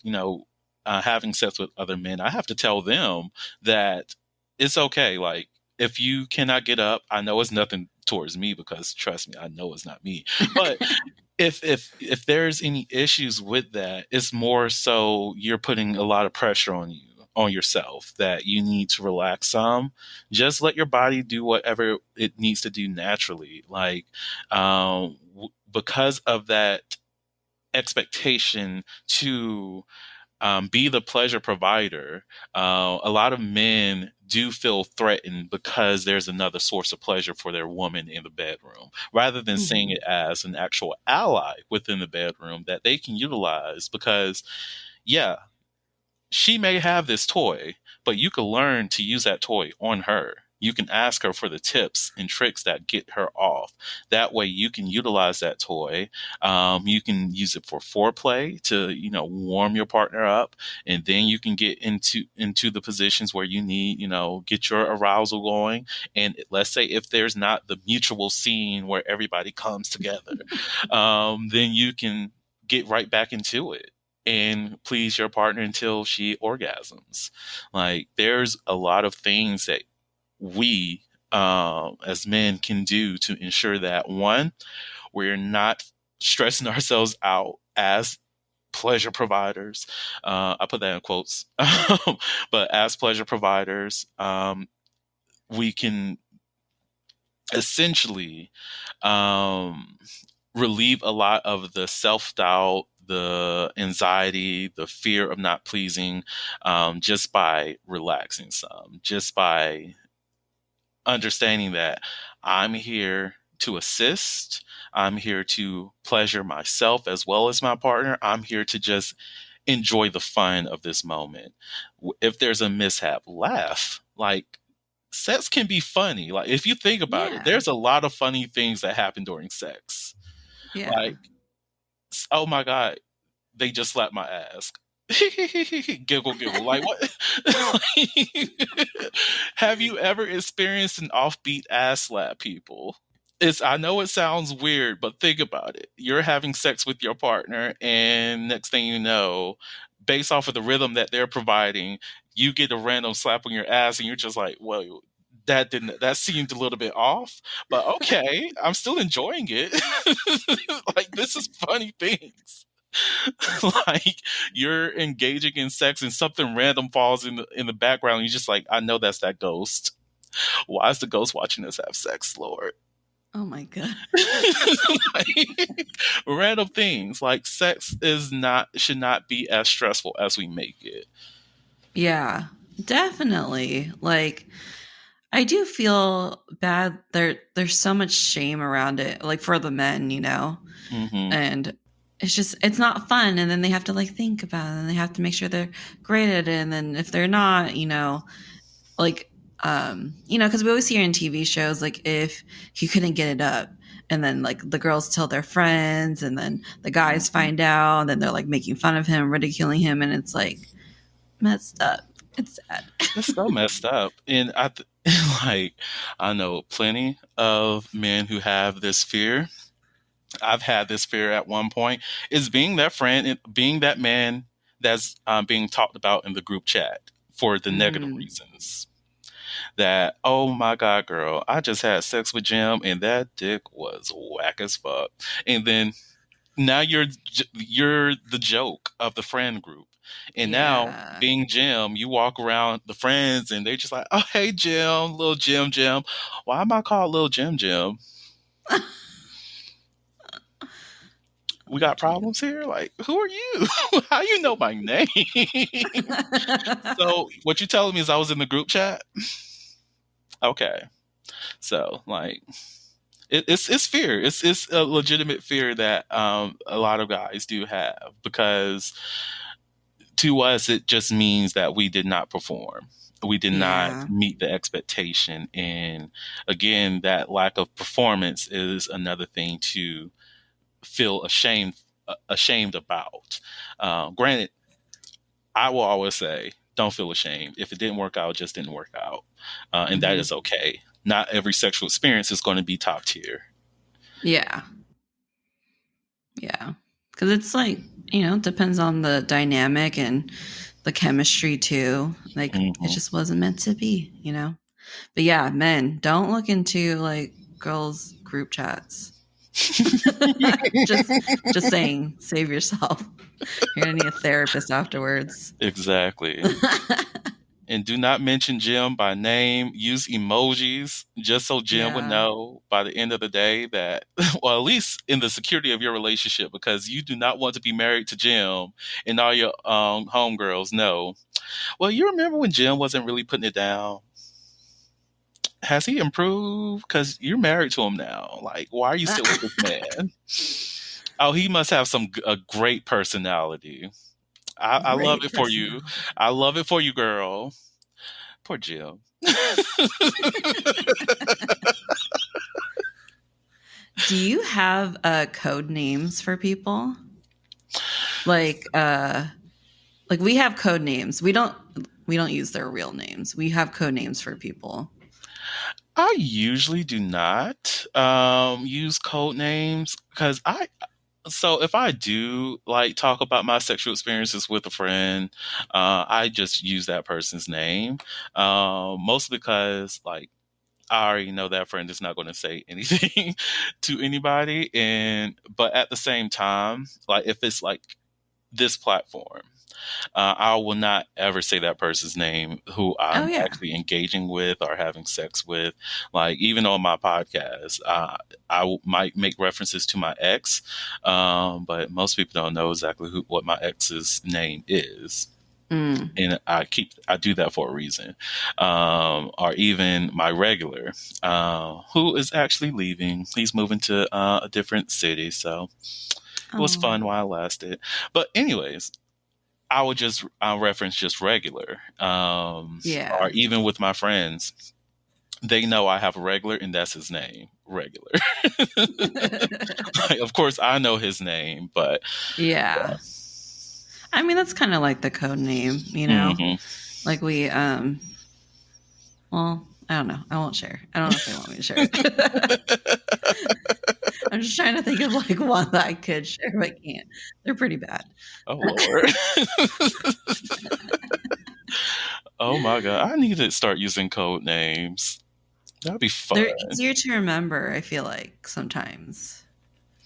having sex with other men, I have to tell them that it's okay. Like if you cannot get up, I know it's nothing towards me because trust me, I know it's not me. But if there's any issues with that, it's more so you're putting a lot of pressure on yourself that you need to relax some. Just let your body do whatever it needs to do naturally. Like because of that expectation to be the pleasure provider, a lot of men do feel threatened because there's another source of pleasure for their woman in the bedroom, rather than seeing Mhm. it as an actual ally within the bedroom that they can utilize. Because, yeah, she may have this toy, but you can learn to use that toy on her. You can ask her for the tips and tricks that get her off. That way, you can utilize that toy. You can use it for foreplay to, warm your partner up, and then you can get into the positions where you need, get your arousal going. And let's say if there's not the mutual scene where everybody comes together, then you can get right back into it and please your partner until she orgasms. Like, there's a lot of things that we, as men, can do to ensure that, one, we're not stressing ourselves out as pleasure providers. I put that in quotes. But as pleasure providers, we can essentially um, relieve a lot of the self doubt, the anxiety, the fear of not pleasing, just by relaxing some, just by understanding that I'm here to assist. I'm here to pleasure myself as well as my partner. I'm here to just enjoy the fun of this moment. If there's a mishap, laugh. Like, sex can be funny. Like, if you think about it, Yeah. there's a lot of funny things that happen during sex. Yeah. Like, oh my God, they just slapped my ass. Giggle, giggle. Like, what? Have you ever experienced an offbeat ass slap, people? I know it sounds weird, but think about it. You're having sex with your partner, and next thing you know, based off of the rhythm that they're providing, you get a random slap on your ass, and you're just like, well, that seemed a little bit off, but okay, I'm still enjoying it. Like, this is funny things. Like, you're engaging in sex and something random falls in the background, and you're just like, I know that's that ghost. Why is the ghost watching us have sex, Lord? Oh my god. Like, random things like sex should not be as stressful as we make it. Yeah, definitely. Like, I do feel bad. There's so much shame around it, like for the men, Hmm. and it's not fun. And then they have to like think about it, and they have to make sure they're great at it. And then if they're not, like, because we always hear in TV shows, like if he couldn't get it up, and then like the girls tell their friends, and then the guys find out, and then they're like making fun of him, ridiculing him, and it's like messed up. It's sad. It's so messed up, and like, I know plenty of men who have this fear. I've had this fear at one point, is being that friend, being that man that's being talked about in the group chat for the negative Mm. reasons. That, oh my God, girl, I just had sex with Jim and that dick was whack as fuck. And then now you're the joke of the friend group. And now, Yeah. being Jim, you walk around the friends and they just like, oh, hey, Jim, little Jim, Jim. Why am I called little Jim, Jim? We Oh, got geez. problems here? Like, who are you? How you know my name? So what you telling me is I was in the group chat? Okay. So, like, it's fear. It's a legitimate fear that a lot of guys do have, because to us it just means that we did not perform. We did not Yeah. meet the expectation, and again, that lack of performance is another thing to feel ashamed about. Granted, I will always say, don't feel ashamed. If it didn't work out, it just didn't work out, and that Hmm. is okay. Not every sexual experience is going to be top tier. Yeah. Yeah. Because it's like, it depends on the dynamic and the chemistry too. Like, it Hmm. just wasn't meant to be. But yeah, men, don't look into like girls' group chats. just just saying, save yourself. You're gonna need a therapist afterwards. Exactly. And do not mention Jim by name. Use emojis just so Jim would Yeah. know by the end of the day that, well, at least in the security of your relationship, because you do not want to be married to Jim and all your homegirls know. Well, you remember when Jim wasn't really putting it down? has he improved? Because you're married to him now. Like, why are you still with this man? Oh, he must have a great personality. I love Great it for you. personality. I love it for you, girl. Poor Jim. Do you have code names for people? Like we have code names. We don't use their real names. We have code names for people. I usually do not use code names because so if I do like talk about my sexual experiences with a friend, I just use that person's name. Mostly because like I already know that friend is not going to say anything to anybody, but at the same time, like if it's like this platform, I will not ever say that person's name who Oh I'm yeah. actually engaging with or having sex with. Like even on my podcast, might make references to my ex, but most people don't know exactly what my ex's name is. And I do that for a reason. Or even my regular, who is actually leaving. He's moving to a different city, so it was Oh. fun while it lasted. But anyways, I would just reference just regular. Or Yeah. even with my friends, they know I have a regular, and that's his name, regular. Like, of course, I know his name, but Yeah. I mean, that's kind of like the code name, you know? Like we, well, I don't know. I won't share. I don't know if they want me to share it. I'm just trying to think of like one that I could share, but I can't. They're pretty bad. Oh Lord. Oh my God. I need to start using code names. That'd be fun. They're easier to remember, I feel like, sometimes.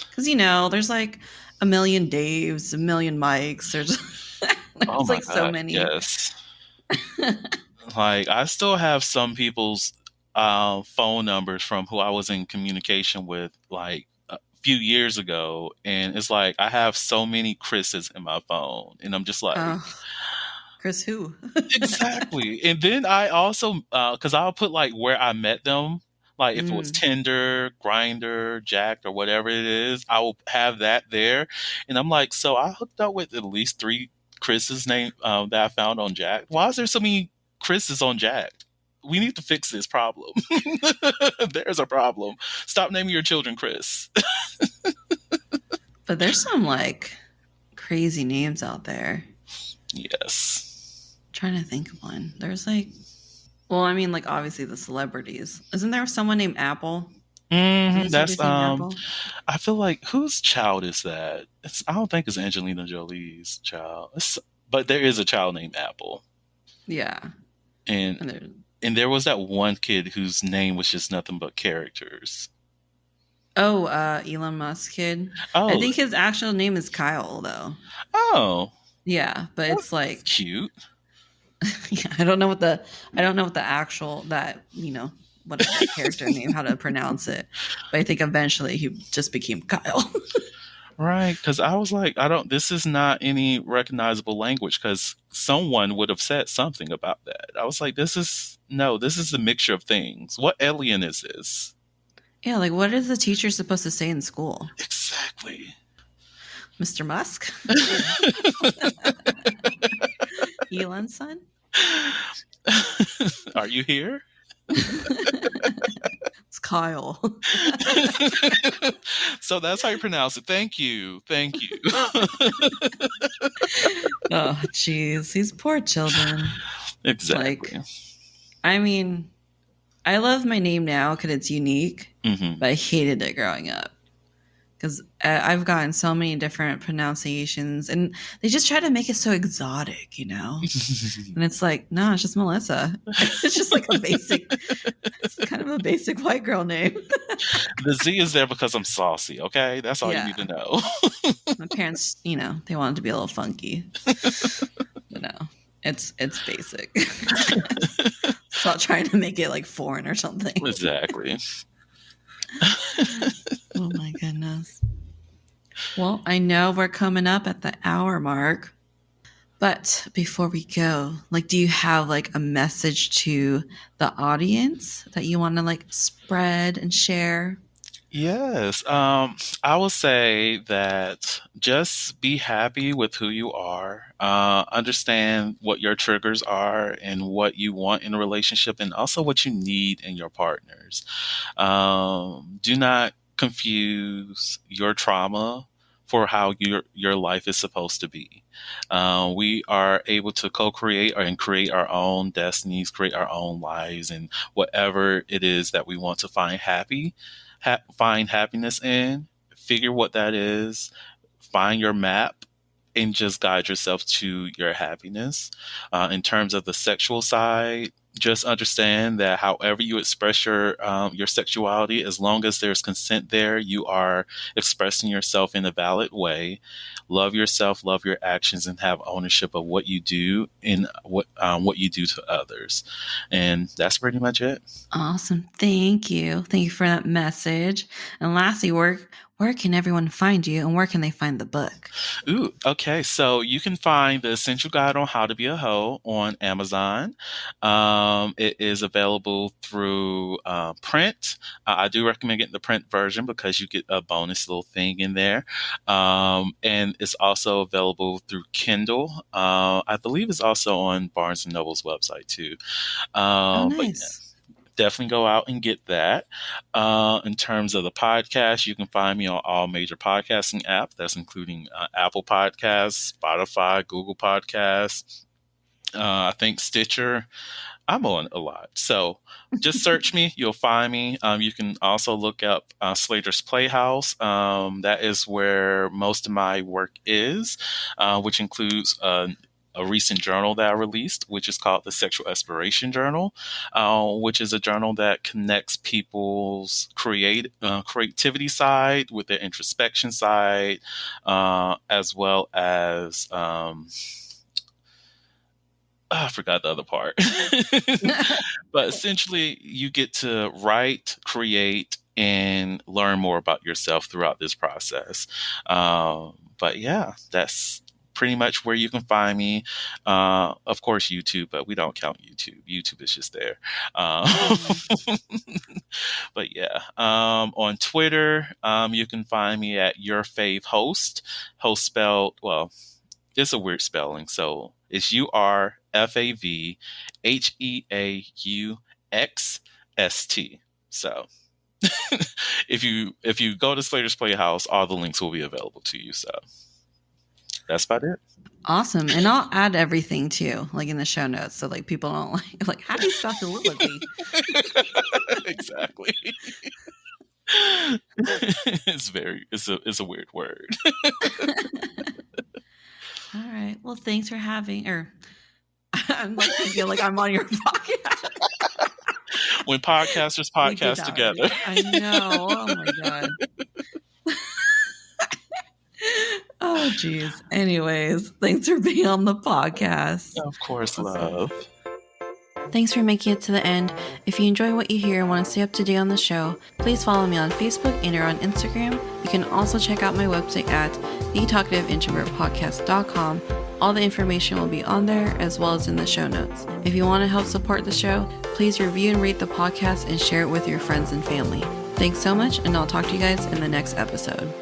Because, you know, there's like a million Daves, a million Mikes. There's, Oh there's my like so God. many. Yes. Like I still have some people's phone numbers from who I was in communication with like a few years ago. And it's like I have so many Chris's in my phone. And I'm just like, Chris who? exactly. And then I also, because I'll put like where I met them, like if it was Mm. Tinder, Grinder, Jacked, or whatever it is, I will have that there. And I'm like, so I hooked up with at least 3 Chris's name that I found on Jacked. Why is there so many Chris's on Jacked? We need to fix this problem. There's a problem. Stop naming your children Chris. But there's some like crazy names out there. Yes. Trying to think of one. There's like, well, I mean, like obviously the celebrities. Isn't there someone named Apple? Isn't That's somebody's named Apple? I feel like whose child is that? I don't think it's Angelina Jolie's child. But there is a child named Apple. Yeah. And there was that one kid whose name was just nothing but characters. Oh, Elon Musk kid. Oh. I think his actual name is Kyle though. Oh. Yeah, but it's like cute. Yeah, I don't know what the actual that, you know, what is that character name, how to pronounce it. But I think eventually he just became Kyle. Right, because I was like, this is not any recognizable language, because someone would have said something about that. I was like, this is a mixture of things. What alien is this? Yeah, like what is the teacher supposed to say in school? Exactly. Mr. Musk? Elon's son? Are you here? It's Kyle. So that's how you pronounce it. Thank you. Oh, jeez. These poor children. Exactly. Like, I mean, I love my name now because it's unique, but I hated it growing up. Because I've gotten so many different pronunciations, and they just try to make it so exotic, you know? And it's like, no, it's just Melissa. It's just like it's kind of a basic white girl name. The Z is there because I'm saucy, okay? That's all you need to know. My parents, you know, they wanted to be a little funky. You know, it's basic. Stop trying to make it like foreign or something. Exactly. Oh my goodness. Well, I know we're coming up at the hour mark, But before we go, like, do you have like a message to the audience that you want to like spread and share? Yes. I will say that just be happy with who you are. Understand what your triggers are and what you want in a relationship, and also what you need in your partners. Do not confuse your trauma for how your life is supposed to be. We are able to co-create and create our own destinies, create our own lives, and whatever it is that we want to find happiness in. Figure what that is. Find your map and just guide yourself to your happiness. In terms of the sexual side, just understand that however you express your sexuality, as long as there's consent there, you are expressing yourself in a valid way. Love yourself, love your actions, and have ownership of what you do and what you do to others. And that's pretty much it. Awesome. Thank you. Thank you for that message. And lastly, where can everyone find you and where can they find the book? Ooh, okay. So you can find the Essential Guide on How to Be a Hoe on Amazon. It is available through print. I do recommend getting the print version because you get a bonus little thing in there. And it's also available through Kindle. I believe it's also on Barnes & Noble's website too. Oh, But nice. definitely go out and get that. In terms of the podcast, you can find me on all major podcasting apps. That's including Apple Podcasts, Spotify, Google Podcasts. I think Stitcher. I'm on a lot. So just search me. You'll find me. You can also look up Slater's Playhouse. That is where most of my work is, which includes a recent journal that I released, which is called the Sexual Exploration Journal, which is a journal that connects people's creativity side with their introspection side, as well as I forgot the other part. But essentially, you get to write, create, and learn more about yourself throughout this process. But yeah, that's pretty much where you can find me. Of course, YouTube, but we don't count YouTube. YouTube is just there. But yeah, on Twitter, you can find me at Your Fave Host. Host spelled, well, it's a weird spelling. So it's URFAVHEAUXST. So if you go to Slater's Playhouse, all the links will be available to you. So that's about it. Awesome. And I'll add everything too, like in the show notes. So like people don't like how do you spell Heauxliloquy? Exactly. It's a weird word. All right. Well, thanks for having I'm like thinking like I'm on your podcast. When podcasters podcast together. I know. Oh my God. Oh geez. Anyways, thanks for being on the podcast. Of course, love. Thanks for making it to the end. If you enjoy what you hear and want to stay up to date on the show, please follow me on Facebook and or on Instagram. You can also check out my website at thetalkativeintrovertpodcast.com. All the information will be on there as well as in the show notes. If you want to help support the show, please review and rate the podcast and share it with your friends and family. Thanks so much, and I'll talk to you guys in the next episode.